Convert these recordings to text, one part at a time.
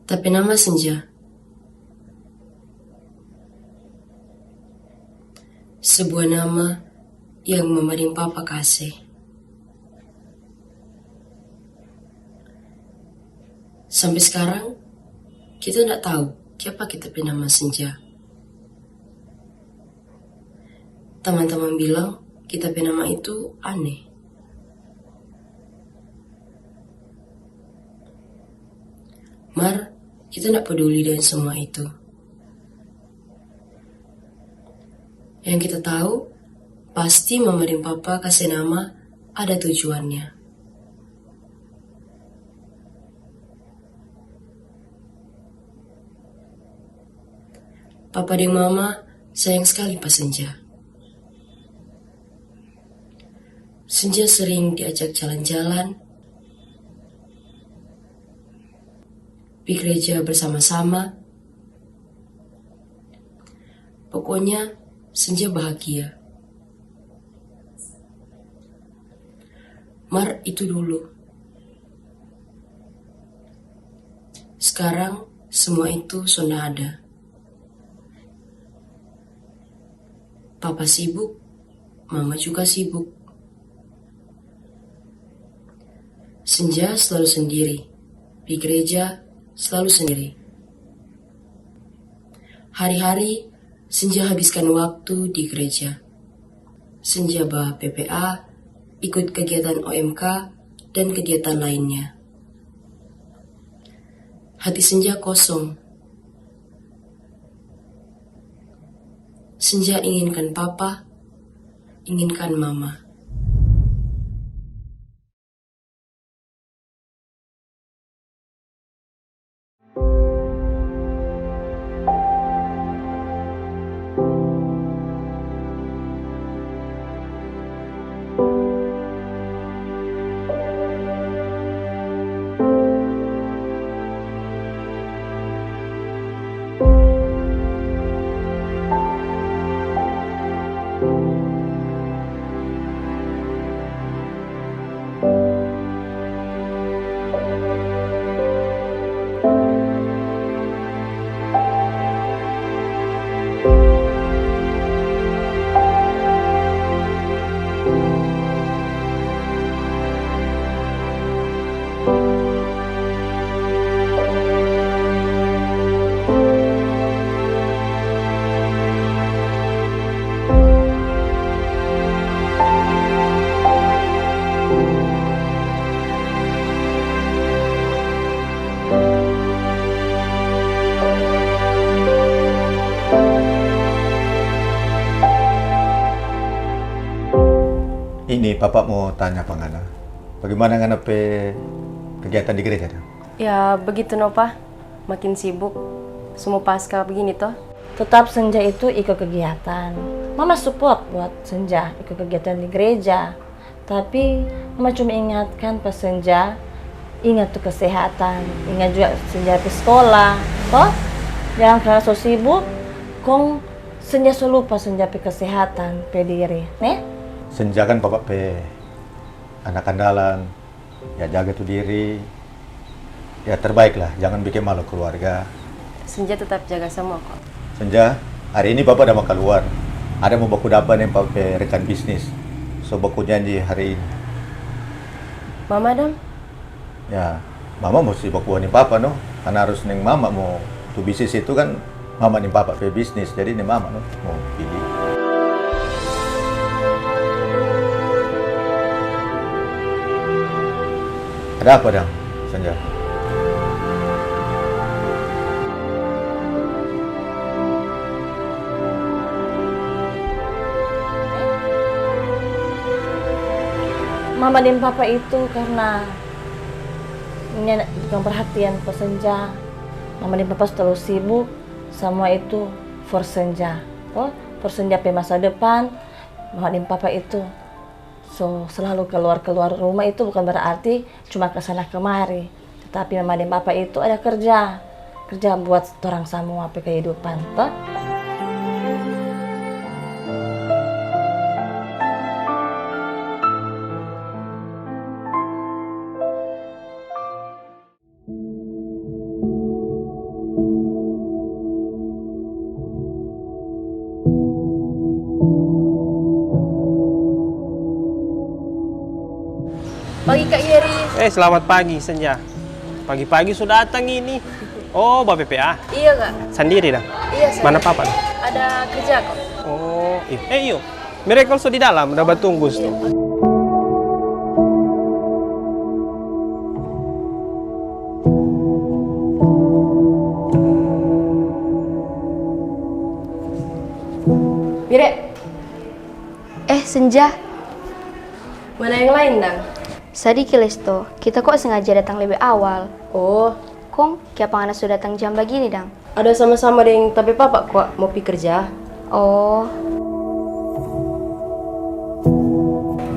Tapi nama Senja, sebuah nama yang memaring papa kasih. Sampai sekarang, kita tidak tahu siapa kita punya nama Senja. Teman-teman bilang kita punya nama itu aneh. Mar, kita tidak peduli dengan semua itu. Yang kita tahu, pasti mama dan papa kasih nama ada tujuannya. Papa dan mama sayang sekali pas Senja. Senja sering diajak jalan-jalan, di gereja bersama-sama. Pokoknya Senja bahagia. Mar itu dulu. Sekarang semua itu sudah ada. Papa sibuk, mama juga sibuk. Senja selalu sendiri. Di gereja selalu sendiri. Hari-hari Senja habiskan waktu di gereja. Senja bawa PPA, ikut kegiatan OMK, dan kegiatan lainnya. Hati Senja kosong. Senja inginkan papa, inginkan mama. Ini Bapak mau tanya Pak Ngana, bagaimana Ngana kegiatan di gereja? Ya begitu no Pak, makin sibuk. Semua pasca begini toh. Tetap Senja itu ikut kegiatan. Mama support buat Senja ikut kegiatan di gereja. Tapi Mama cuma ingatkan pas Senja, ingat tuh kesehatan, ingat juga Senja ke sekolah. Toh, jangan karena so sibuk, kong Senja so lupa Senja pe kesehatan, pe diri, nih? Senja kan Bapak anak andalan, ya jaga tuh diri, ya terbaik lah, jangan bikin malu keluarga. Senja tetap jaga semua kok. Senja, hari ini Bapak udah mau keluar, ada mau baku dapat yang Bapak rekan bisnis, so baku janji hari ini. Mama dong? Ya, Mama mesti baku nih Papa no, karena harus neng Mama mau tuh bisnis itu kan Mama nih Papa pe bisnis, jadi nih Mama no mau pilih. Ada apa dong, Senja? Mama dan Papa itu karena bukan perhatian ke Senja. Mama dan Papa terlalu sibuk, semua itu for Senja. Oh, for Senja pe masa depan. Mama dan Papa itu selalu keluar rumah itu bukan berarti cuma ke sana kemari. Tetapi Mama dan Papa itu ada kerja buat orang semua pe kehidupan, toh. Pagi Kak Yeri. Selamat pagi Senja. Pagi-pagi sudah datang ini. Oh, Bapak PPA. Iya Kak. Sendiri dah. Iya saya. Mana Papa? Ada kerja kok. Oh, yuk. Mereka sudah di dalam, udah bertunggu tuh. Mire, Senja, mana yang lain dang? Sadi Kilesto, kita kok sengaja datang lebih awal. Oh, Kong, kiapa ngana sudah datang jam begini, dang? ada sama-sama dengan tapi papa kok mau pi kerja. Oh.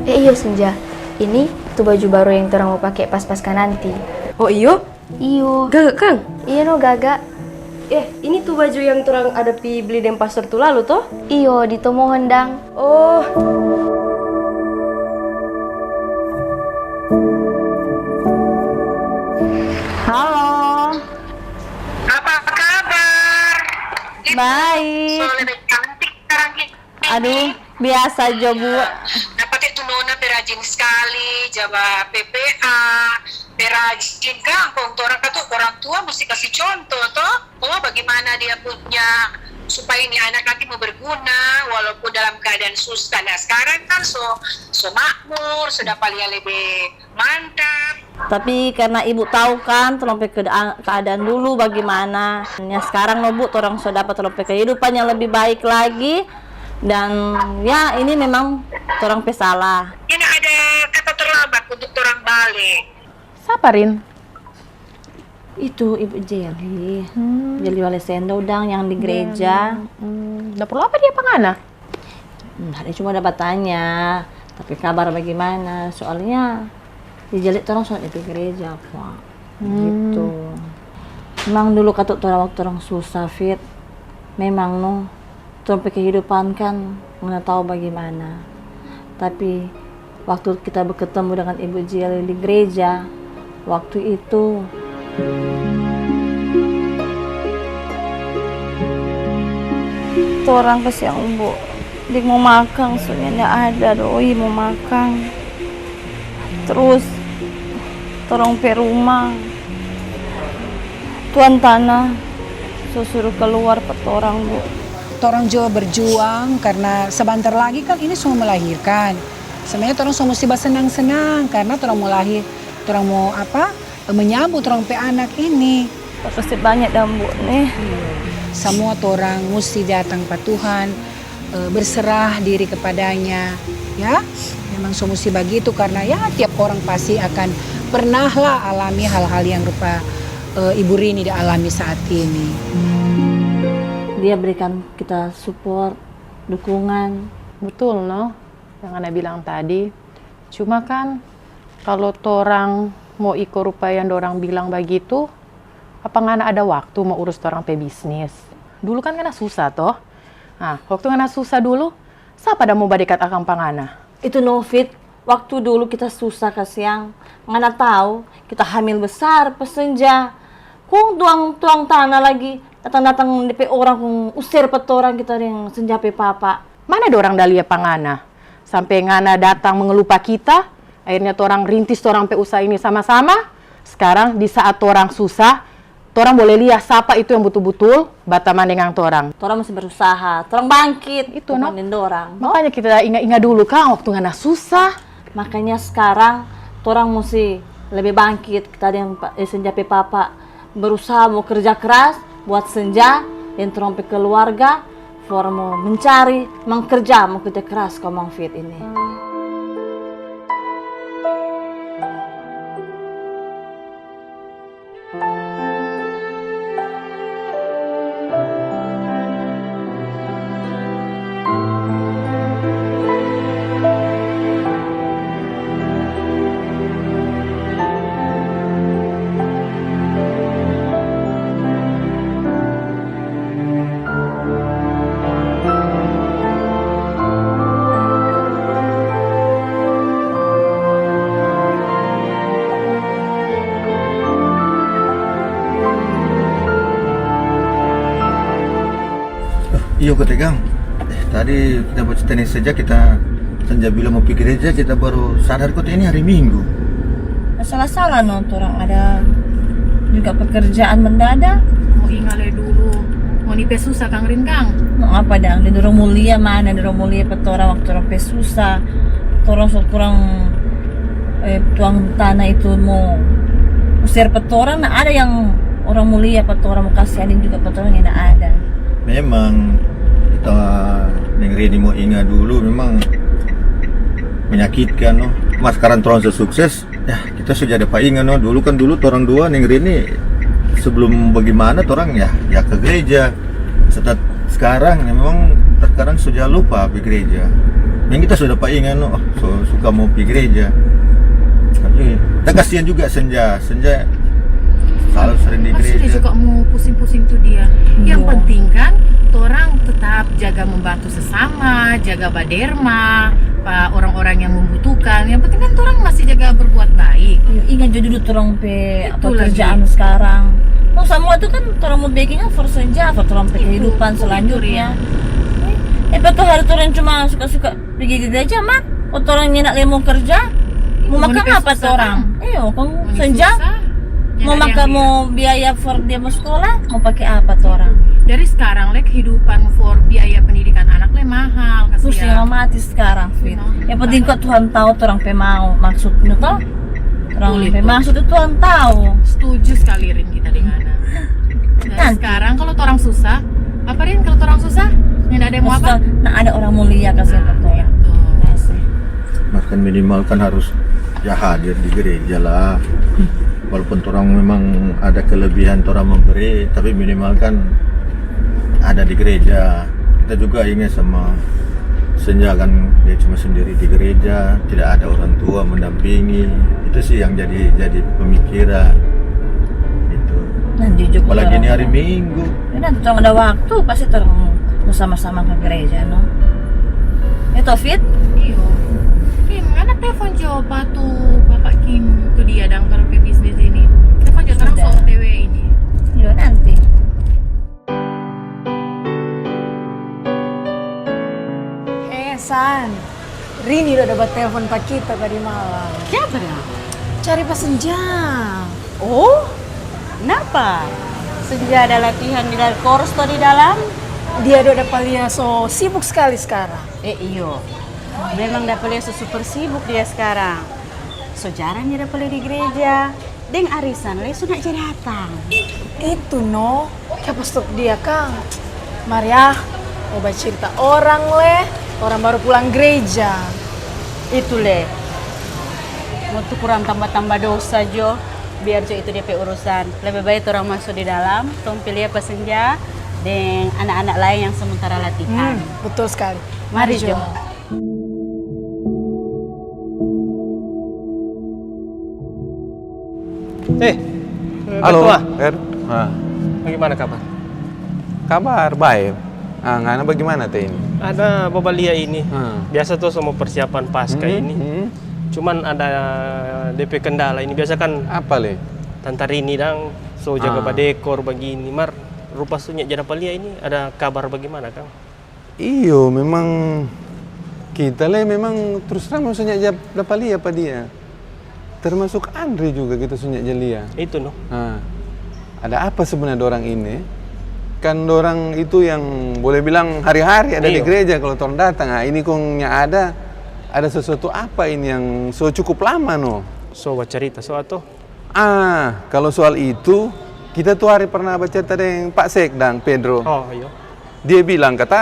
Iya Senja, ini tuh baju baru yang orang mau pakai pas-paskan nanti. Oh iyo? Iyo. Gagak Kang? Iya no, Gaga. Ini tuh baju yang turang ada pi beli di pasar tuh lalu toh? Iyo, ditomohon dang. Oh. Halo. Apa kabar? Baik. So, lebih cantik sekarang ini. Aduh, biasa aja Bu. Dapat itu nona perajin sekali, jaba PPA, perajin kampung. Tuh orang tua mesti kasih contoh toh. Oh, bagaimana dia punya supaya ini anak nanti mau berguna walaupun dalam keadaan susah. Nah sekarang kan so makmur, sudah paling lebih mantap. Tapi karena Ibu tahu kan, terompe keadaan dulu bagaimana. Ya sekarang loh Bu, orang sudah dapat terompe kehidupan yang lebih baik lagi. Dan ya ini memang orang pesalah. Ini ada kata terlambat untuk orang balik. Siapa Rin? Itu Ibu Jeli. Jeli Wale Sendodang yang di gereja. Udah perlu apa dia pangana? Dia cuma dapat tanya, tapi kabar bagaimana? Soalnya di Jeli orang sholat di gereja, Pak. Gitu. Memang dulu kata orang waktu orang susah fit. Memang sampai kehidupan kan nggak tahu bagaimana. Tapi waktu kita bertemu dengan Ibu Jeli di gereja, waktu itu orang kesiang Bu, dia mau makan, soalnya ada doi mau makan. Terus torong pe rumah, tuan tanah suruh keluar petorang Bu. Orang Jawa berjuang karena sebentar lagi kan ini semua melahirkan. Sebenarnya orang semua mesti bersenang-senang karena orang mau lahir, orang mau menyambut orang pe anak ini. Pasti banyak dah Bu nih. Semua orang mesti datang ke Tuhan, berserah diri kepadanya, ya. Memang semua mesti begitu karena ya tiap orang pasti akan pernahlah alami hal-hal yang rupa Ibu Rini dialami saat ini. Dia berikan kita support, dukungan. Betul yang Ana bilang tadi. Cuma kan kalau torang mau ikut rupa yang dorang bilang begitu, apa ngana ada waktu mau urus orang pe bisnis? Dulu kan ngana susah toh. Nah, waktu ngana susah dulu, siapa dah mau badikat akang pangana? Itu Novit, waktu dulu kita susah kasiang. Ngana tahu kita hamil besar pesenja. Kung tuang tanah lagi. Datang-datang DP orang kung usir petorang kita yang senja pe papa. Mana ada orang dalia pangana? Sampai ngana datang mengelupa kita, akhirnya torang rintis torang pe usaha ini sama-sama. Sekarang di saat torang susah, torang boleh lihat siapa itu yang betul-betul bataman dengan torang. Torang masih berusaha, torang bangkit. Itu dorang. Makanya kita ingat-ingat dulu kan waktu ngana susah. Makanya sekarang torang mesti lebih bangkit. Kita yang senja pe papa berusaha mau kerja keras buat senja dan torang pe keluarga. For mau mencari, mau kerja keras kau mau fit ini. Iya ketegang. Tadi kita buat tenis saja kita senja bilang mau pergi gereja kita baru sadar kok ini hari Minggu. salah-salah no, orang ada juga pekerjaan mendadak. Mau ingale dulu. Mau nipe susah Kang Rin Kang. Mau apa dang? Di dorong mulia mana? Dorong mulia petora waktu orang pesusah. Orang kurang tuang tanah itu mau usir petorang. Nah ada yang orang mulia petorang mau kasihanin juga petorang yang ada. Memang kita Neng Rini mau ingat dulu memang menyakitkan no. Mas sekarang orang sukses ya kita sudah dapat ingat no. Dulu orang dua Neng Rini sebelum bagaimana orang ya ke gereja. Sekarang memang sekarang sudah lupa pergi gereja. Yang kita sudah dapat ingat no, suka mau pergi gereja. Tapi kita kasihan juga Senja selalu sering di Pasti dia gereja. juga mau pusing-pusing tuh dia. Yang penting kan orang tetap jaga membantu sesama, jaga baderma, orang-orang yang membutuhkan. Yang penting kan orang masih jaga berbuat baik. Ingat juga dulu orang pekerjaan lagi. sekarang. Mau semua itu kan orang mau backingnya for senja, for orang kehidupan selanjutnya. Betul hari orang cuma suka-suka pergi ke gereja mak, atau orang nyenak mau kerja, mau makan apa tuh orang? Kan senja, mau makan mau biaya for dia mau sekolah, mau pakai apa tuh orang? Dari sekarang kehidupan for biaya pendidikan anak mahal. Terus yang mati sekarang Fit. Yang penting kok Tuhan tahu orang pemau maksudnya toh. Orang maksud itu Tuhan tahu. Setuju sekali Rin kita dengan Ana. Dan sekarang kalau orang susah, apa Rin kalau orang susah? Yang ada yang mau apa? Nah ada orang mulia kasih ke orang. Mas kan minimal kan harus ya hadir di gereja lah. Walaupun orang memang ada kelebihan orang memberi, tapi minimal kan ada di gereja. Kita juga ingat sama Senja kan dia cuma sendiri di gereja, tidak ada orang tua mendampingi. Itu sih yang jadi pemikiran. Itu. Nanti juga Apalagi ini hari Minggu. Ya, nanti orang ada waktu pasti orang mau sama-sama ke gereja, no? Itu Fit? Iya. Kim, mana telepon coba tuh Bapak Kim tuh dia dang kalau ke bisnis ini. Telepon coba terang soal TW ini. Iya nanti. San, Rini udah dapat telepon Pak kita tadi malam. Siapa ya? Cari Pak Senja. Oh, kenapa? Senja ada latihan di dalam chorus atau di dalam? Dia udah dapat lihat so sibuk sekali sekarang. Iyo, memang dapat lihat super sibuk dia sekarang. So jarangnya dapat lihat di gereja. Deng arisan, le sudah jadi datang. Itu no, siapa stop dia Kang? Maria, mau baca cerita orang le. Orang baru pulang gereja. Itu le. Mau tuh kurang tambah-tambah dosa Jo. Biar Jo itu DP urusan. Lebih baik orang masuk di dalam, tong pilih apa Senja dan anak-anak lain yang sementara latihan. Betul sekali. Mari Jo. Halo, Fer. bagaimana kabar? Kabar baik. Ngana bagaimana teh ini? Ada Babalia ini. Biasa tuh semua persiapan pasca ini. Cuman ada DP kendala ini. Biasa kan apa le? Tante Rini dang so jaga badekor begini. Mar rupa sunyak jana palia ini ada kabar bagaimana Kang? Iyo, memang kita le memang terus terang mau sunyak dapalia apa dia. Termasuk Andre juga kita sunyak jalia. Itu no. Ada apa sebenarnya dorang ini? Kan dorang itu yang boleh bilang hari-hari ada di gereja kalau orang datang. Ini kongnya ada sesuatu apa ini yang so cukup lama no? So cerita so atau? Kalau soal itu kita tuh hari pernah baca dengan Pak Sekdang Pedro. Oh iya. Dia bilang kata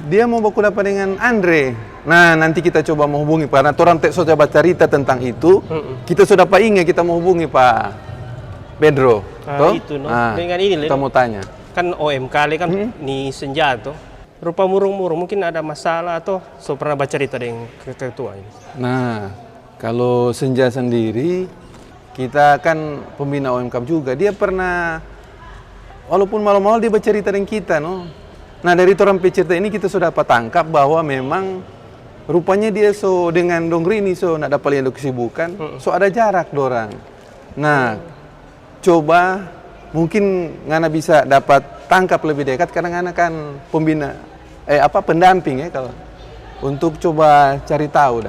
dia mau baku dapat dengan Andre. Nah nanti kita coba menghubungi karena orang so coba cerita tentang itu. Kita sudah Pak ingat kita mau hubungi Pak Pedro. Itu no. Dengan ini kita mau tanya. Kan OMK kan ni Senja tuh rupa murung-murung mungkin ada masalah atau so pernah baca cerita dengan ketua ini. Nah kalau Senja sendiri kita kan pembina OMK juga dia pernah walaupun malam-malam dia bercerita dengan kita no. Nah dari orang pecerita ini kita sudah dapat tangkap bahwa memang rupanya dia so dengan Dongri ini so nak dapat lihat kesibukan so ada jarak dorang. Nah coba mungkin Ngana bisa dapat tangkap lebih dekat karena Ngana kan pembina pendamping ya kalau untuk coba cari tahu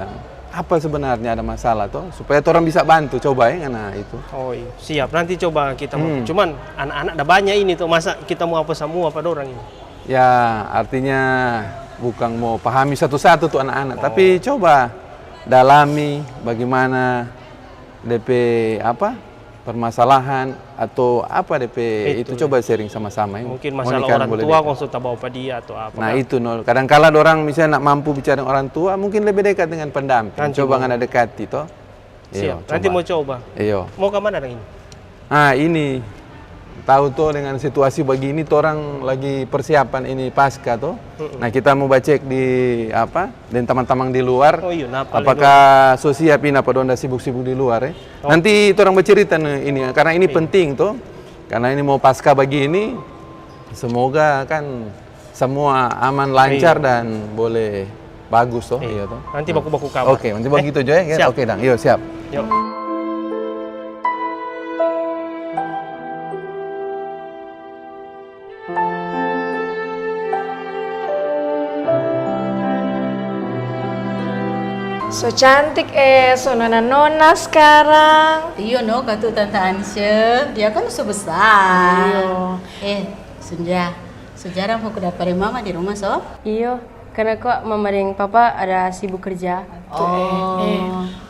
apa sebenarnya ada masalah toh, supaya orang bisa bantu coba ya karena itu. Oh iya, siap. Nanti coba kita mau. Cuman anak-anak ada banyak ini tuh, masa kita mau apa semua pada orang ini? Ya artinya bukan mau pahami satu-satu tuh anak-anak, tapi coba dalami bagaimana DP apa permasalahan atau apa DP itu coba sharing sama-sama ya. Mungkin masalah orang tua konsulta bawa pada dia atau apa. Nah itu kadang-kala orang misalnya nak mampu bicara dengan orang tua mungkin lebih dekat dengan pendamping. Coba ngana dekati toh. Siap. Nanti mau coba. Iyo. Mau ke mana ini? Ah ini tahu tuh dengan situasi begini tuh orang lagi persiapan ini pasca tuh. Nah kita mau cek di apa dan teman-teman di luar. Oh iya, apakah so siap ini apa donda sibuk-sibuk di luar ya. Nanti itu orang bercerita ini karena ini penting tuh. Karena ini mau pasca begini semoga kan semua aman lancar dan boleh bagus tuh. Iya tuh. Nanti baku-baku kabar. Oke, nanti begitu aja ya. Oke, Dang. Yuk, siap. Yuk. So cantik so nona-nona sekarang. Iya no, katu Tante Ansya, dia kan so besar. Iya. Senja, sejarah mau kedaparin mama di rumah so? Iyo, karena kok mama dan papa ada sibuk kerja.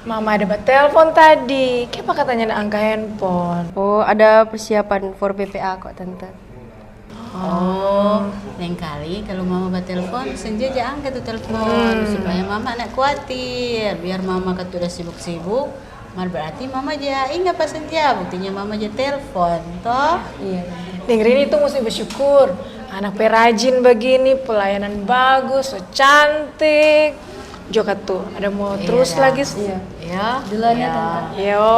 Mama ada telepon tadi. Kenapa katanya ada angka handphone? Oh, ada persiapan for PPA kok tante. Lain kali kalau mama telepon, Senja aja angkat tuh telepon supaya mama nak khawatir. Biar mama kan udah sibuk-sibuk, berarti mama aja ingat pas Senja, buktinya mama aja telepon, toh? Iya. Dengerin itu mesti bersyukur. Anak perajin begini, pelayanan bagus, so cantik. Joka tuh, ada mau terus lagi? Iya. Ya, Duluan ya tante. Yo.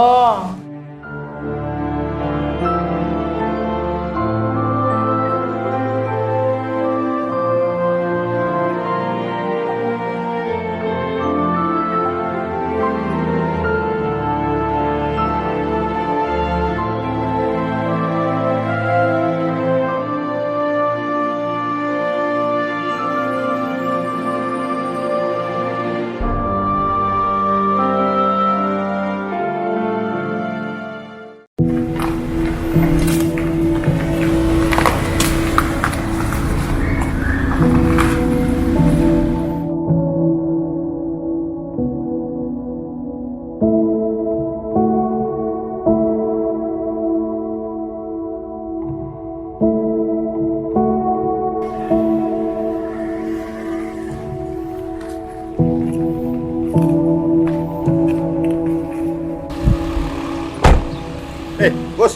Bos.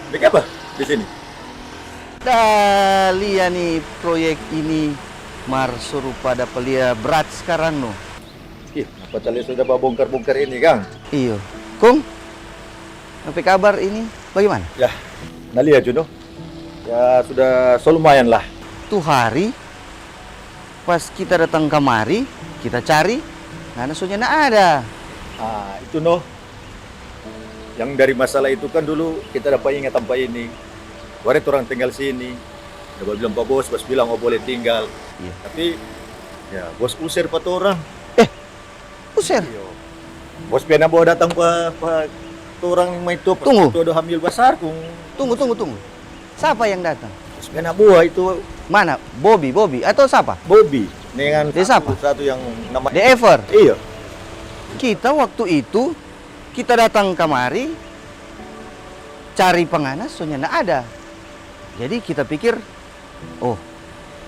Bikin apa di sini? Lihat nih proyek ini suruh pada pelia berat sekarang no. Apa kalian sudah bongkar-bongkar ini, Kang? Iyo. Kung, apa kabar ini? Bagaimana? Ya, lihat Juno. Ya sudah lumayan lah. Tuh hari pas kita datang kemari, kita cari, nasunya nggak ada. Itu no. Yang dari masalah itu kan dulu kita dapat ingat tempat ini. Waret orang tinggal sini. Dapat bilang Pak Bos bilang boleh tinggal. Iya. Tapi ya bos usir Pak orang. Usir? Bos pernah bawa datang Pak orang yang itu. Tunggu. Itu udah hamil besar. Tunggu. Siapa yang datang? Bos pernah bawa itu. Mana? Bobby atau siapa? Bobby. Dengan satu yang namanya The Ever? Iya. Kita waktu itu kita datang kemari cari penganas soalnya nggak ada. Jadi kita pikir,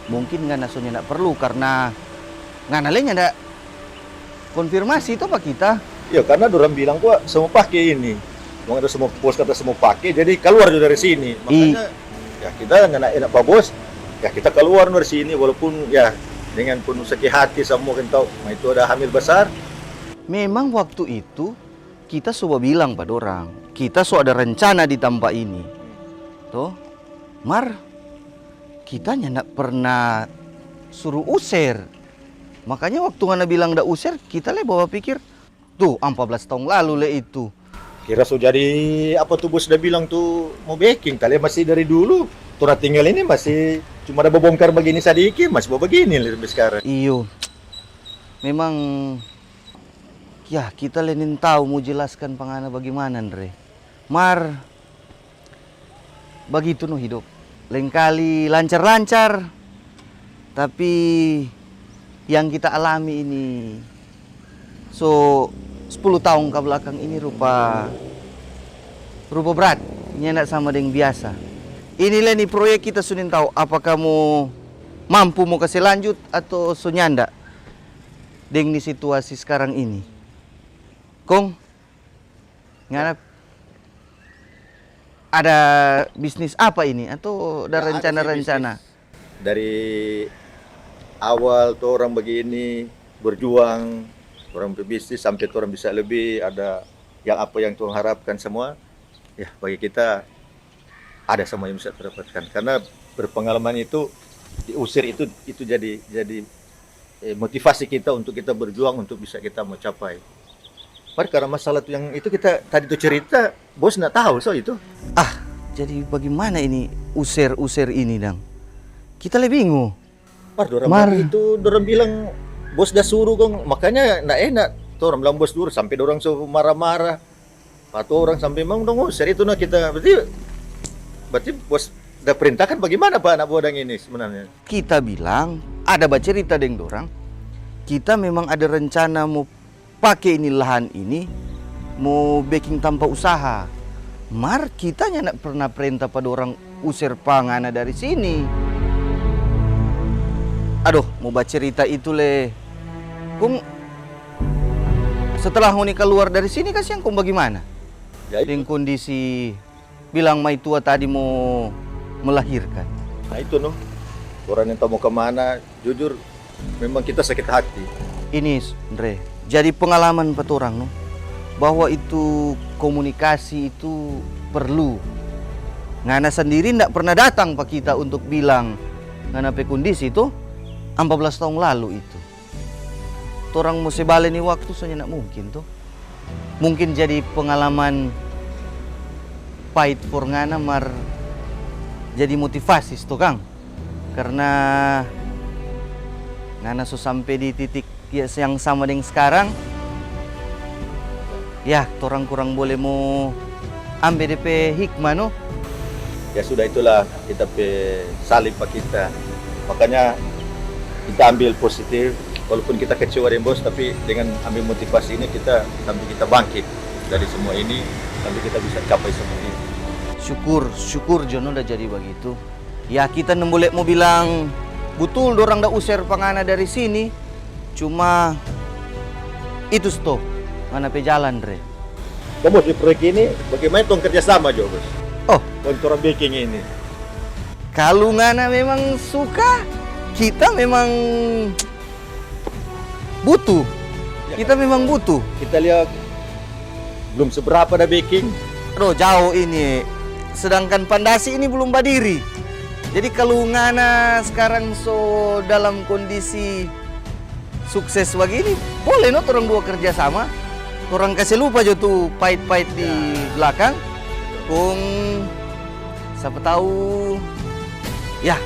mungkin nganasnya nggak perlu karena nganalenya nggak konfirmasi itu Pak kita. Iya karena orang bilang gua semua pakai ini. Mau ada semua bos kata semua pakai, jadi keluar dari sini. Makanya ya kita nggak enak Pak Bos. Ya kita keluar dari sini walaupun ya dengan penuh sakit hati semua kan tahu. Itu ada hamil besar. Memang waktu itu kita coba bilang pada orang, kita so ada rencana di tempat ini. Tuh, kita nggak pernah suruh usir. Makanya waktu ngana bilang nggak usir, kita bawa pikir, tuh 14 tahun lalu itu. Kira so jadi apa tuh bos udah bilang tuh mau backing, kalian masih dari dulu. Turah tinggal ini masih cuma ada bongkar begini sedikit, masih bawa begini lebih sekarang. Iyo. memang ya kita lenin tahu mau jelaskan pangana bagaimana Andre. Mar begitu no hidup. Lain kali lancar-lancar, tapi yang kita alami ini 10 tahun ke belakang ini rupa berat. Nyenak sama dengan biasa. Inilah nih proyek kita sudah tahu apakah kamu mampu mau kasih lanjut atau sunyanda dengan situasi sekarang ini. Kong, ngarap ada bisnis apa ini atau ada rencana-rencana? Dari awal tuh orang begini berjuang, orang berbisnis sampai tuh orang bisa lebih, ada yang apa yang Tuhan harapkan semua. Ya bagi kita ada semua yang bisa terdapatkan karena berpengalaman itu diusir itu jadi motivasi kita untuk kita berjuang untuk bisa kita mau capai. Karena masalah itu yang itu kita tadi tuh cerita bos nggak tahu so itu. Jadi bagaimana ini usir ini dang? Kita lebih bingung. Dorang bilang bos dah suruh kong, makanya nggak enak. Tuh orang bilang bos dulu sampai dorang so marah-marah. Atau orang sampai memang dong usir itu nah kita berarti bos udah perintahkan bagaimana Pak anak bodang ini sebenarnya? Kita bilang ada cerita dengan dorang. Kita memang ada rencana mau pakai ini lahan ini mau baking tanpa usaha. Mar kita nggak pernah perintah pada orang usir pangana dari sini. Aduh, mau baca cerita itu le. Kung setelah Honi keluar dari sini kasihan kung bagaimana? Dengan kondisi bilang mai tua tadi mau melahirkan. Nah itu noh. Orang yang tahu mau kemana, jujur memang kita sakit hati. Ini Andre, jadi pengalaman petorang noh. Bahwa itu komunikasi itu perlu. Ngana sendiri tidak pernah datang pak kita untuk bilang ngana pe kondisi itu 14 tahun lalu itu. Orang mesti baleni waktu soalnya tidak mungkin tuh. Mungkin jadi pengalaman pahit for ngana mar jadi motivasi tuh Kang. Karena ngana so sampai di titik yang sama dengan sekarang. Ya, orang kurang boleh mau ambil DP hikmah no. Ya sudah itulah kita pe salib pak kita. Makanya kita ambil positif walaupun kita kecewa dengan bos tapi dengan ambil motivasi ini kita sampai kita bangkit dari semua ini sampai kita bisa capai semua ini. Syukur Jono udah jadi begitu. Ya kita boleh mau bilang betul dorang dah usir pangana dari sini. Cuma itu stop. Mana pe jalan, Re? Kamu di proyek ini bagaimana tuh kerjasama, Jo, Bos? Untuk orang baking ini. Kalau ngana memang suka, kita memang butuh. Kita memang butuh. Kita lihat belum seberapa ada baking. Aduh, jauh ini. Sedangkan pandasi ini belum berdiri. Jadi kalau ngana sekarang so dalam kondisi sukses begini, boleh no orang dua kerja sama. Orang kasih lupa aja tuh pahit-pahit di belakang. Kung siapa tahu ya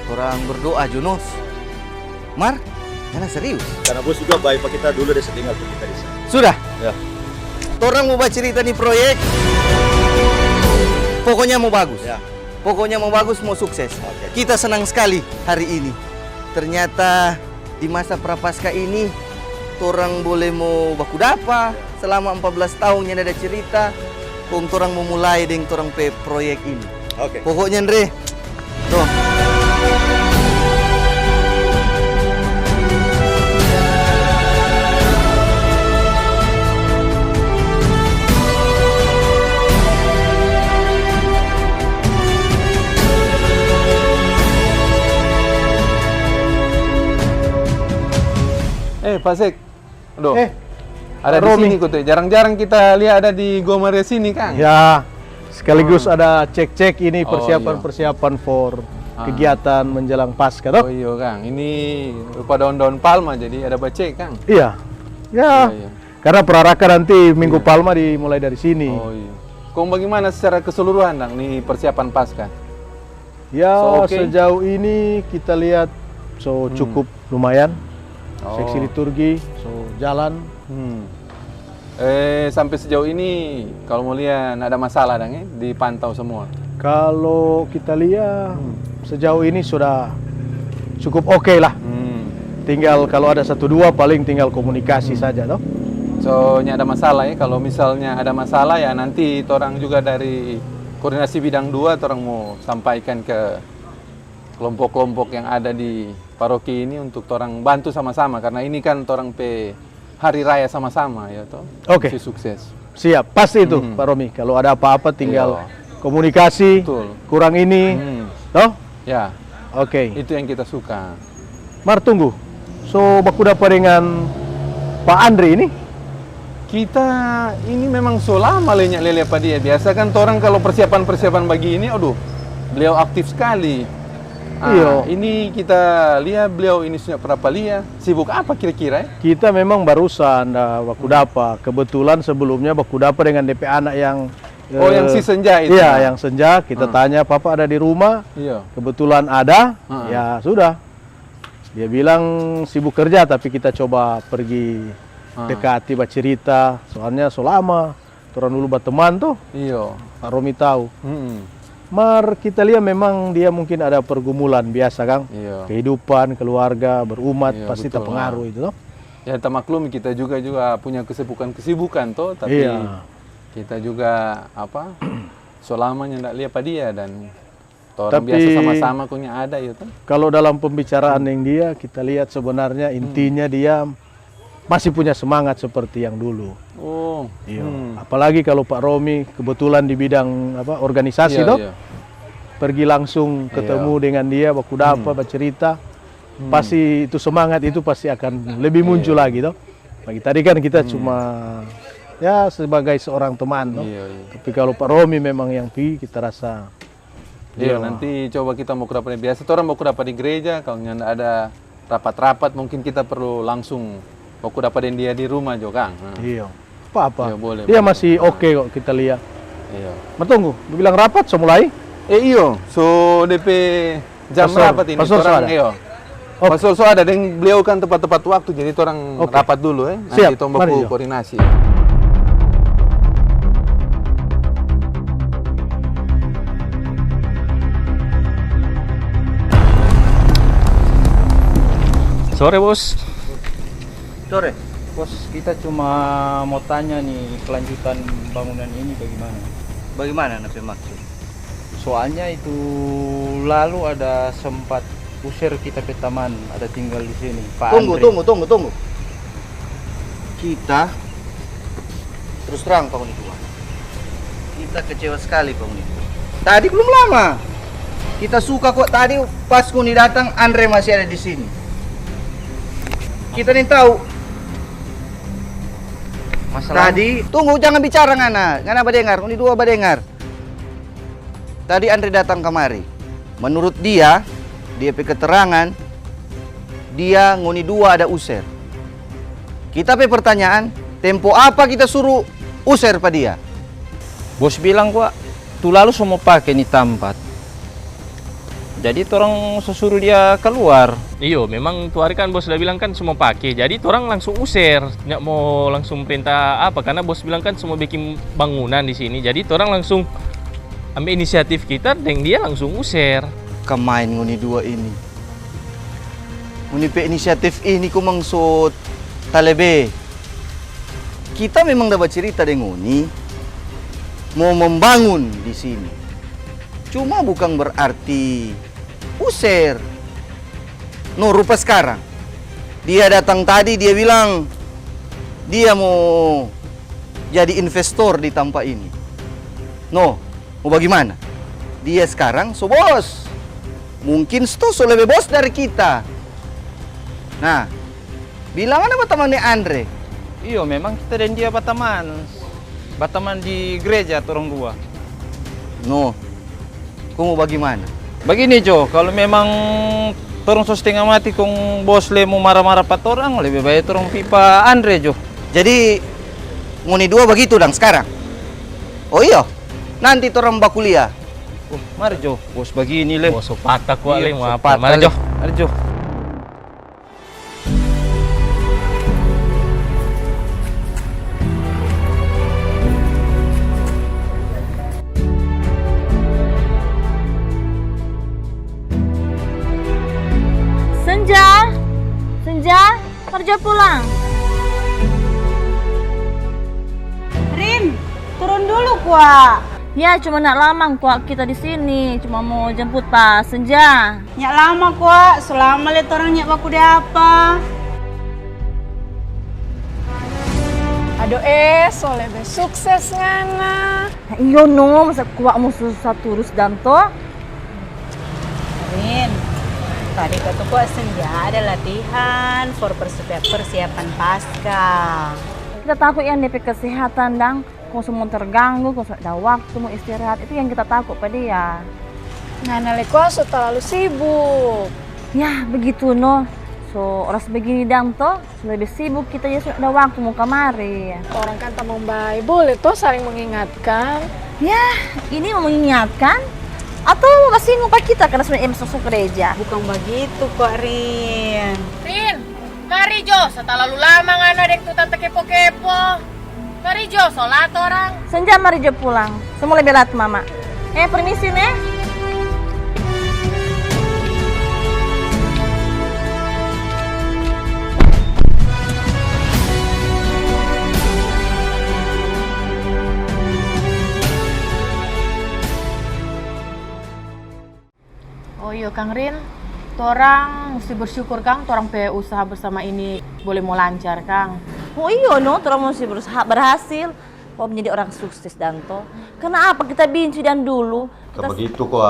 orang berdoa Junos. Mar, karena serius. Karena bos juga baik pak kita dulu deh setinggal kita di sana. Sudah? Ya. Orang mau baca cerita nih proyek. Pokoknya mau bagus. Ya. Pokoknya mau bagus, mau sukses. Kita senang sekali hari ini. Ternyata di masa prapaskah ini orang boleh mau baku dapa selama 14 tahunnya ada cerita. Orang mau mulai dengan orang proyek ini. Oke. Pokoknya Andre, tuh. Pak Sek, aduh, ada di sini kok, jarang-jarang kita lihat ada di Gua Maria sini, Kang. Ya, sekaligus ada cek-cek ini persiapan-persiapan for kegiatan menjelang Paskah, toh? Oh iya, Kang, ini rupa daun-daun palma, jadi ada bacek, Kang. Iya, ya, karena perarakan nanti Minggu Palma dimulai dari sini. Oh iya. Kong bagaimana secara keseluruhan, Kang, nih persiapan Paskah? Ya, sejauh ini kita lihat cukup lumayan. seksi liturgi, so jalan. Sampai sejauh ini kalau mau lihat nggak ada masalah dong ya, dipantau semua. Kalau kita lihat sejauh ini sudah cukup oke lah. Tinggal kalau ada 1-2 paling tinggal komunikasi saja toh. So, ada masalah ya. Kalau misalnya ada masalah ya nanti orang juga dari koordinasi bidang 2 orang mau sampaikan ke kelompok-kelompok yang ada di paroki ini untuk orang bantu sama-sama karena ini kan orang pe hari raya sama-sama ya toh. Oke. Sukses. Siap, pasti itu Pak Romi. Kalau ada apa-apa tinggal komunikasi. Betul. Kurang ini, toh? Ya. Oke. Itu yang kita suka. Mar tunggu. So baku dapat dengan Pak Andre ini? Kita ini memang so lama lele apa dia. Biasa kan orang kalau persiapan bagi ini, aduh, beliau aktif sekali. Iya. Ini kita lihat beliau ini sudah berapa lihat. Sibuk apa kira-kira ya? Kita memang barusan baku dapat. Kebetulan sebelumnya baku dapat dengan DP anak yang yang si Senja itu. Iya, yang Senja. Kita tanya, Papa ada di rumah? Iya. Kebetulan ada. Ya sudah. Dia bilang sibuk kerja, tapi kita coba pergi dekati bercerita. Soalnya selama orang dulu berteman tuh. Iya. Pak Romi tahu. Mar kita lihat memang dia mungkin ada pergumulan biasa Kang. Iya. Kehidupan, keluarga, berumat Iya, pasti betul, terpengaruh itu loh. Ya kita maklum kita juga punya kesibukan toh, tapi kita juga apa selamanya ndak lihat apa dia dan orang biasa sama-sama punya ada ya toh. Kalau dalam pembicaraan yang dia kita lihat sebenarnya intinya dia masih punya semangat seperti yang dulu. Oh. Iya. Apalagi kalau Pak Romi kebetulan di bidang organisasi toh. Pergi langsung ketemu dengan dia baku dapat bercerita. Pasti itu semangat itu pasti akan lebih muncul lagi toh. Bagi tadi kan kita cuma ya sebagai seorang teman toh. Tapi kalau Pak Romi memang yang kita rasa nanti coba kita mau dapat biasa orang mau dapat di gereja kalau nggak ada rapat-rapat mungkin kita perlu langsung mau dapat dia di rumah juga Kang. Iya. Apa-apa. Iya, boleh, dia boleh. masih oke kok kita lihat. Iya. Tunggu, bilang rapat so mulai? Iyo, so DP jam rapat ini. Pastor orang ada? iyo. Pastor so ada dan beliau kan tepat-tepat waktu jadi orang rapat dulu ya. Nanti Siap, baku koordinasi. Sore bos. Sore. Bos, kita cuma mau tanya nih kelanjutan bangunan ini bagaimana? Bagaimana Nabi maksud? Soalnya itu lalu ada sempat usir kita ke taman, ada tinggal di sini. Pak Andre. Tunggu. Kita terus terang Pak Unitua. Kita kecewa sekali Pak Unitua. Tadi belum lama. Kita suka kok tadi pas Kuni datang Andre masih ada di sini. Kita nih tahu. Masalah Tadi tunggu jangan bicara ngana badengar, Kuni dua badengar. Tadi Andre datang kemari. Menurut dia keterangan dia Nguni dua ada usir. Kita pe pertanyaan, tempo apa kita suruh usir pada dia? bos bilang kok tuh lalu semua pakai nih tempat. Jadi orang suruh dia keluar. Iyo, memang tuh hari kan bos udah bilang kan semua pakai. Jadi orang langsung usir, nggak mau langsung perintah apa karena bos bilang kan semua bikin bangunan di sini. Jadi orang langsung ambil inisiatif kita dan dia langsung usir. Kemain Nguni dua ini. Nguni pe inisiatif ini ku maksud talebe. Kita memang dapat cerita dengan Nguni mau membangun di sini. Cuma bukan berarti usir. No, rupa sekarang. Dia datang tadi, dia bilang dia mau jadi investor di tempat ini. No, mau bagaimana? Dia sekarang so bos. Mungkin so lebih bos dari kita. Nah, bilang apa temannya Andre? Iya, memang kita dan dia berteman di gereja orang dua. No, kamu bagaimana? Begini Jo, kalau memang torong so setengah mati kong bos le mau marah-marah pat orang, lebih baik torong pipa Andre Jo. Jadi Nguni dua begitu dong sekarang? Oh iya, nanti torong bakuliah. Oh, mari Jo, bos begini le. Bos patah kuat le mau Iya, apa? Mari Jo. Mari Jo. Jo pulang. Rin, turun dulu kuak. Ya, cuma nak lama kuak kita di sini. Cuma mau jemput Pak Senja. Nyak lama kuak, selama lihat orang nyak baku dia apa. Aduh soleh be sukses ngana. Iyo no, masa kuak mau susah turus danto. Rin, tadi kata kuak Senja ada latihan for persiapan pasca. Kita takut yang DP kesehatan dang. Kau semua terganggu, kau ada waktu mau istirahat, itu yang kita takut pada dia. Ngana lekuaso terlalu sibuk. Ya begitu no. So orang sebegini dang toh, lebih sibuk kita ya sudah ada waktu mau kamari. Orang kan tamang baik, boleh toh saling mengingatkan. Ya ini mau mengingatkan atau masih ngupak kita karena sebenarnya masuk gereja. Bukan begitu kok Rin. Rin, mari Jo, setelah lalu lama ngana dek tuh tante kepo-kepo. Mari Jo, sholat orang. Senja mari Jo pulang. Semua lebih lat mama. Permisi nih. Oh iya Kang Rin, torang mesti bersyukur Kang, torang pe usaha bersama ini boleh mau lancar Kang. Oh iya no, orang mesti berhasil. Kok menjadi orang sukses Danto. Kenapa kita benci dan dulu? Kita begitu kok.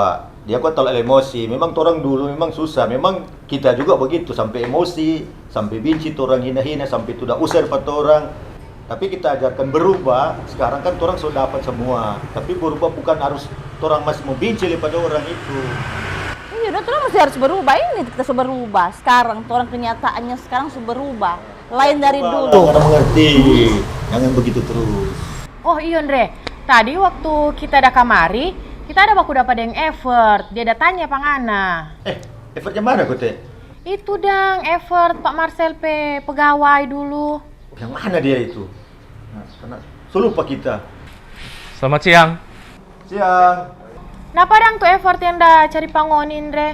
Dia kok terlalu emosi. Memang orang dulu memang susah. Memang kita juga begitu sampai emosi, sampai benci orang hina-hina, sampai tidak usir pada orang. Tapi kita ajarkan berubah. Sekarang kan orang sudah dapat semua. Tapi berubah bukan harus orang masih mau benci pada orang itu. Iya, orang masih harus berubah. Ini kita harus berubah. Sekarang orang kenyataannya sekarang harus berubah. Lain dari dulu. Jangan mengerti. Jangan begitu terus. Oh iya Andre, tadi waktu kita ada kamari, kita ada baku dapat yang effort. Dia ada tanya Pangana. Effortnya mana kok teh? Itu dang, effort Pak Marcel pegawai dulu. Yang mana dia itu? Nah, karena lupa kita. Selamat siang. Siang. Kenapa dang tuh effort yang dah cari pangoni Andre?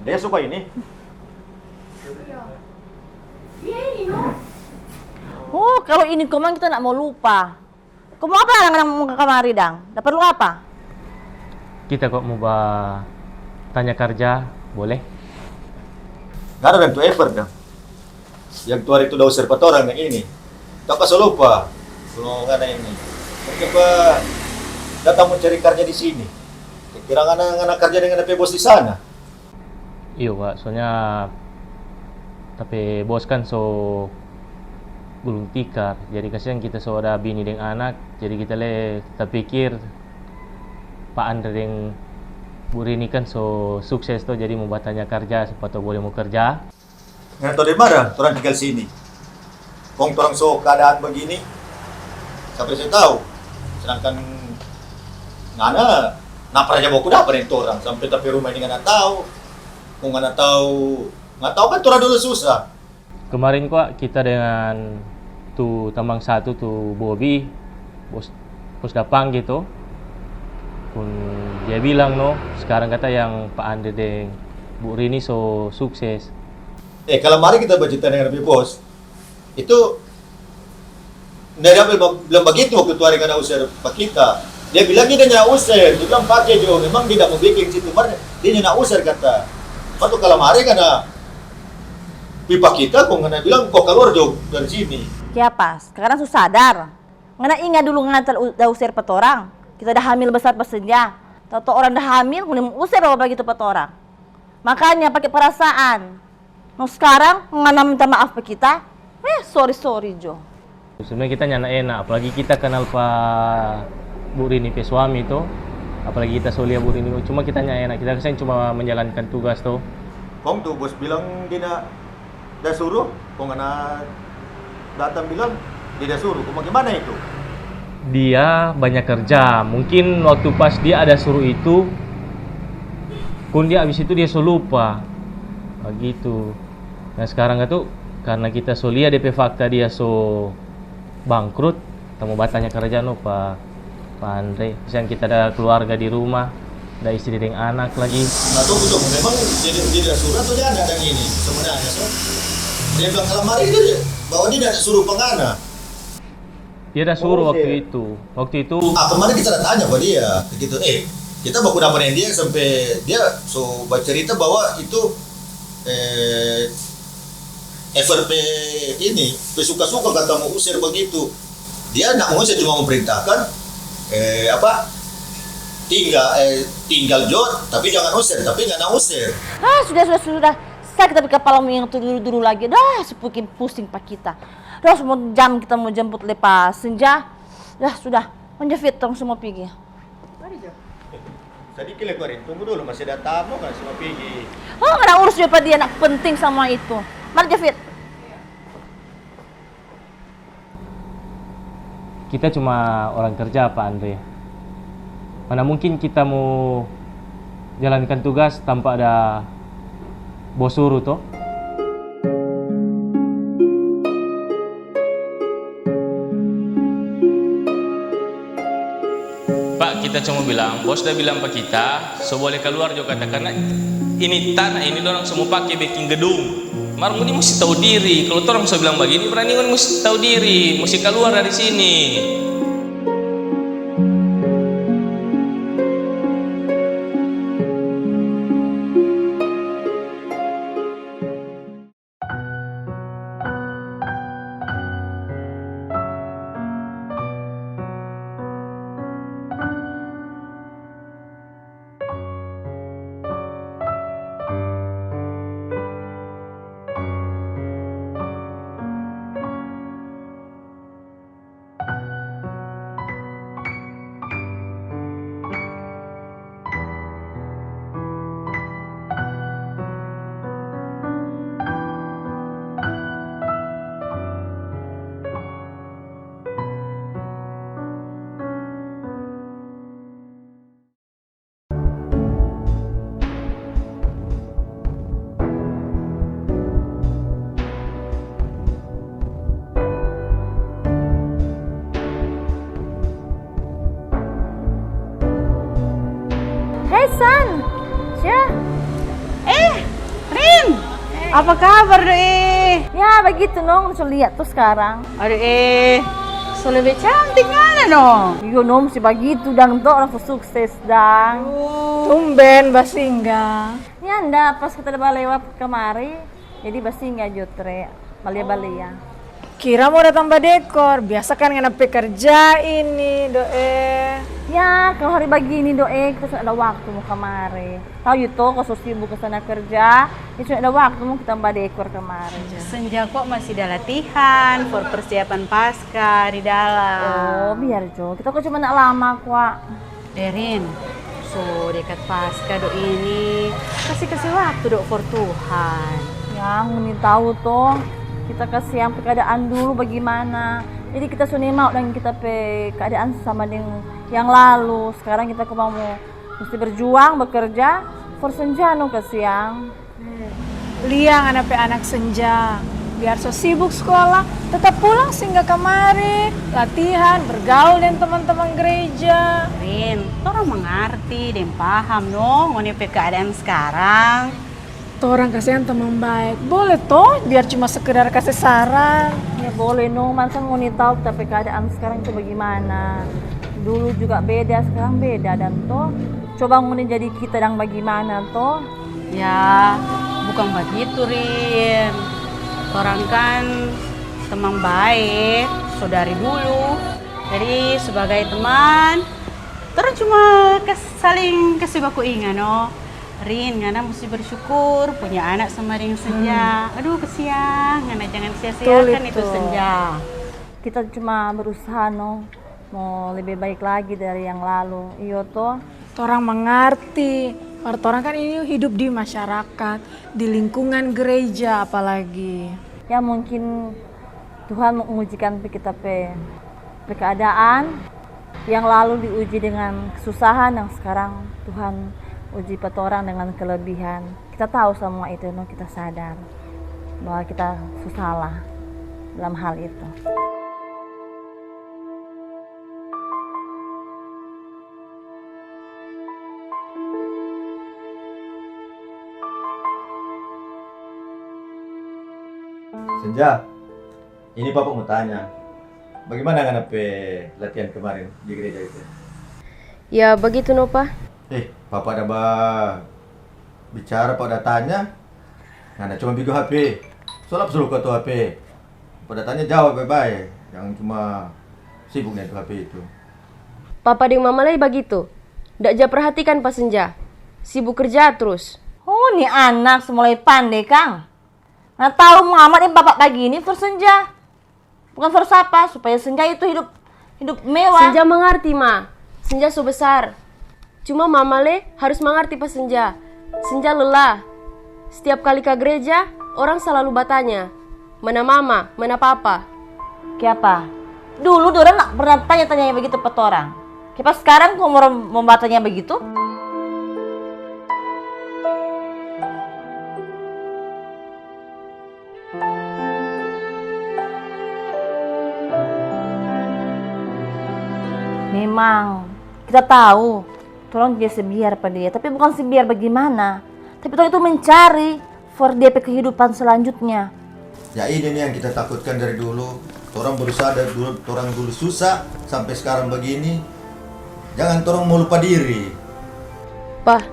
Dia suka ini? Oh, kalau ini komang kita nak mau lupa. Kamu apa yang mau ke kamari dang? Dapat perlu apa? Kita kok mau tanya kerja, boleh? Nggak ada yang tuh effort dong. Yang tuar itu udah usir empat orang yang ini. Tak kasih lupa. Kalau nggak ada ini. Coba datang mencari kerja di sini. Kira nggak kerja dengan DP bos di sana. Iya Pak, soalnya tapi bos kan gulung tikar, jadi kasihan kita ada bini dengan anak, jadi kita terpikir Pak Andre dengan Bu Rini kan sukses tuh, jadi mau tanya kerja, sepatu boleh mau kerja. Nggak tahu dari mana, orang tinggal sini. Kong orang keadaan begini, sampai saya tahu. Sedangkan ngana, napa aja mau kuda apa itu orang, sampai tapi rumah ini nggak tahu. Kong nggak tahu kan orang dulu susah. Kemarin kok kita dengan tuh tambang satu tuh Bobby, bos Dapang gitu. Pun dia bilang sekarang kata yang Pak Andre dan Bu Rini sukses. Kalau mari kita bercerita dengan lebih bos, itu dia bilang begitu waktu itu hari kena usir Pak kita. Dia bilang dia nak usir, dia bilang pakai Jo, memang dia tidak mau bikin situ, dia nak usir kata. Waktu kalau mari kena pipa kita, kok ngana bilang kok keluar jauh dari sini. Ya pas, sekarang susah sadar. Ngana ingat dulu ngana udah usir petorang. Kita udah hamil besar Senja. Tahu orang udah hamil, kemudian usir apa begitu petorang. Makanya pakai perasaan. Nah sekarang ngana minta maaf ke kita. Sorry Jo. Sebenarnya kita nyana enak, apalagi kita kenal Pak Bu Rini pe suami tuh. Apalagi kita solia Bu Rini, cuma kita nyana enak. Kita kesan cuma menjalankan tugas tuh. Kong tuh bos bilang dia dah suruh, kok ngana datang bilang dia dah suruh, kok gimana itu? Dia banyak kerja, mungkin waktu pas dia ada suruh itu, kun dia abis itu dia lupa, begitu. Nah sekarang itu karena kita lihat DP fakta dia bangkrut, kita mau tanya kerja Pak Andre. Misalnya kita ada keluarga di rumah, ada istri dan anak lagi. Nah tunggu, memang dia suruh atau dia ada yang ini sebenarnya Dia bilang alamari itu bahwa dia tidak suruh pengana. Dia udah suruh waktu itu. Kemarin kita udah tanya pada dia, gitu. Kita baku dapatin dia sampai dia bercerita bahwa itu FRP ini suka-suka kata mau usir begitu. Dia nak mengusir, cuma memerintahkan tinggal jod, tapi jangan usir, tapi nggak nak usir. Sudah. Sakit tapi kepalamu yang dulu lagi. Dah, sepukin pusing pak kita. Dah, semua jam kita mau jemput lepas senja. Dah, sudah. Menjepit tong semua pergi. Tadi keleparin, tunggu dulu, masih ada tamu kan semua pergi. Oh, nggak urus dia pada dia, nak penting sama itu. Mari Jafit. Kita cuma orang kerja Pak Andre. Mana mungkin kita mau jalankan tugas tanpa ada bos suruh toh? Pak, kita cuma bilang, bos udah bilang pak kita, so boleh keluar juga kata, karena ini tanah ini orang semua pakai bikin gedung. Marmu ini mesti tahu diri. Kalau orang bisa bilang begini, berani kan mesti tahu diri, mesti keluar dari sini. San, Rin, apa kabar deh? Ya begitu nong, so lihat tuh sekarang. Aduh so lebih cantik mana no? Yo nom si begitu dang tuh orang sukses dang. Tumben Basingga. Ya anda pas kita lewat kemari, jadi Basingga jotre balia-balia. Kira mau datang dekor, biasa kan ngana pekerja ini doe. Ya kalau hari begini doe kita sudah ada waktu mau kemari. Tahu itu kalau sibuk ke sana kerja, itu sudah ada waktu mau kita dekor kemari. Senja kok masih ada latihan for persiapan pasca di dalam. Oh biar Jo, kita kok cuma nak lama kok. Derin, so dekat pasca do ini kasih waktu do for Tuhan. Yang ini tahu toh. Kita kasih yang keadaan dulu bagaimana. Jadi kita sudah mau dan kita keadaan sama dengan yang lalu. Sekarang kita mau mesti berjuang, bekerja. For senja no kasiang. Liang anak senja. Biar so sibuk sekolah, tetap pulang sehingga kemari. Latihan, bergaul dengan teman-teman gereja. Rin, orang mengerti dan paham no ngone keadaan sekarang. Orang kasihan teman baik, boleh toh biar cuma sekedar kasih saran. Ya boleh no, masa mau tahu tapi keadaan sekarang itu bagaimana. Dulu juga beda, sekarang beda dan toh coba ngoni jadi kita dan bagaimana toh. Ya bukan begitu Rin, orang kan teman baik, saudari dulu. Jadi sebagai teman, terus cuma saling kasih baku ingat no. Rin, Ngana mesti bersyukur punya anak sama Ring Senja. Aduh kesian, Ngana jangan sia-siakan itu Senja. Kita cuma berusaha no, mau lebih baik lagi dari yang lalu. Iyo toh. Orang mengerti, orang kan ini hidup di masyarakat, di lingkungan gereja apalagi. Ya mungkin Tuhan mengujikan kita keadaan yang lalu diuji dengan kesusahan, yang sekarang Tuhan uji petorang dengan kelebihan. Kita tahu semua itu, no, kita sadar bahwa kita salah dalam hal itu. Senja, ini Bapak mau tanya. Bagaimana dengan latihan kemarin di gereja itu? Ya begitu no Pak. Bapak ada bicara, Pak ada tanya. Nah, cuma bigo HP. Soalnya suruh ke HP. Pada tanya jawab baik-baik. Jangan cuma sibuk dengan HP itu. Papa dengan Mama lagi begitu. Ndak ja perhatikan Pak Senja. Sibuk kerja terus. Oh, nih anak semulai pandai, Kang. Nggak tahu Muhammad yang bapak pagi ini for Senja. Bukan for siapa, supaya Senja itu hidup mewah. Senja mengerti, Ma. Senja so besar. Cuma Mama Le harus mengerti Pak Senja. Senja lelah. Setiap kali ke gereja, orang selalu bertanya, mana Mama, mana Papa. Kenapa? Dulu orang nggak pernah tanya-tanya begitu ke orang. Kenapa sekarang kok mau bertanya begitu? Memang kita tahu tolong dia sebiar pada dia, tapi bukan sebiar bagaimana, tapi tolong itu mencari for dia kehidupan selanjutnya. Ya ini nih yang kita takutkan dari dulu. Orang berusaha dari dulu, orang dulu susah sampai sekarang begini. Jangan orang mau lupa diri. Pak,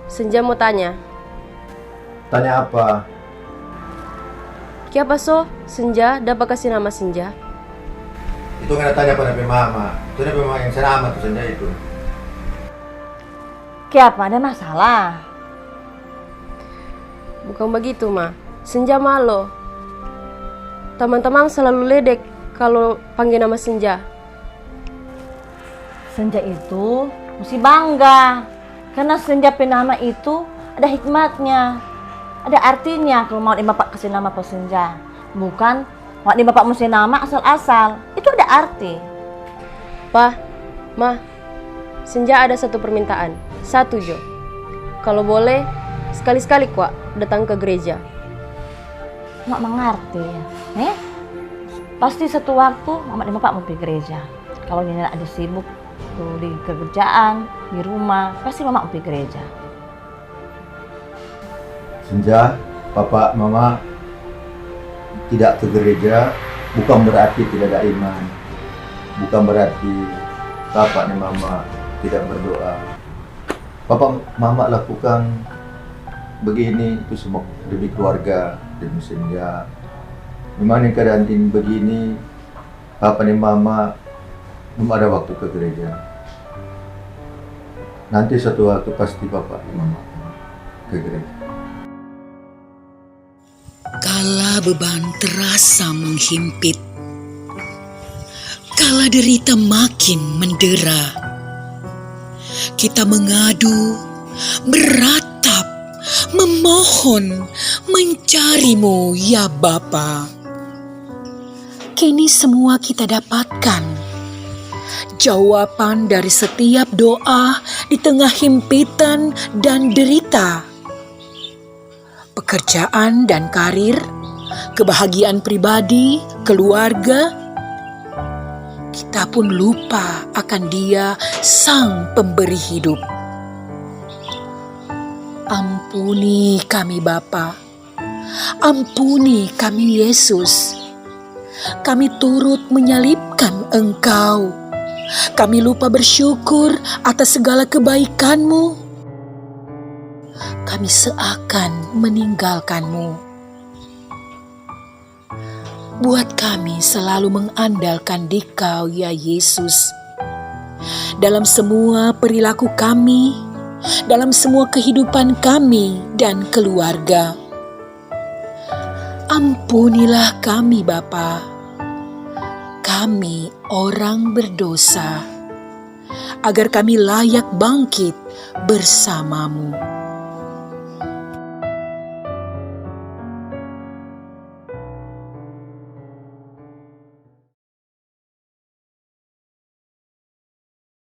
Senja mau tanya. Tanya apa? Kenapa so Senja dapat kasih nama Senja? Itu nggak tanya pada Mama. Itu memang yang sama tuh Senja itu. Kenapa ada masalah? Bukan begitu, Ma. Senja malu. Teman-teman selalu ledek kalau panggil nama Senja. Senja itu mesti bangga. Karena Senja penama itu ada hikmatnya. Ada artinya kalau mau Bapak kasih nama Pak Senja. Bukan mau Bapak mesti nama asal-asal. Itu ada arti. Pa, Ma, Senja ada satu permintaan. Satu Jo. Kalau boleh, sekali-sekali kuat datang ke gereja. Mak mengerti. Pasti satu waktu Mama dan Bapak mau pergi gereja. Kalau Nina ada sibuk tuh di kerjaan, di rumah, pasti Mama mau pergi gereja. Senja, Papa, Mama tidak ke gereja bukan berarti tidak ada iman. Bukan berarti Papa dan Mama tidak berdoa. Papa, Mama lakukan begini itu semua demi keluarga, demi Senja. Memang yang keadaan ini begini, Papa dan Mama belum ada waktu ke gereja. Nanti suatu waktu pasti Papa dan Mama ke gereja. Kala beban terasa menghimpit, kala derita makin mendera, kita mengadu, beratap, memohon, mencarimu ya Bapa. Kini semua kita dapatkan, jawaban dari setiap doa di tengah himpitan dan derita. Pekerjaan dan karir, kebahagiaan pribadi, keluarga, kita pun lupa akan Dia Sang Pemberi hidup. Ampuni kami Bapa, ampuni kami Yesus. Kami turut menyalibkan Engkau. Kami lupa bersyukur atas segala kebaikan-Mu. Kami seakan meninggalkan-Mu. Buat kami selalu mengandalkan Dikau ya Yesus. Dalam semua perilaku kami, dalam semua kehidupan kami dan keluarga. Ampunilah kami Bapa. Kami orang berdosa, agar kami layak bangkit bersama-Mu.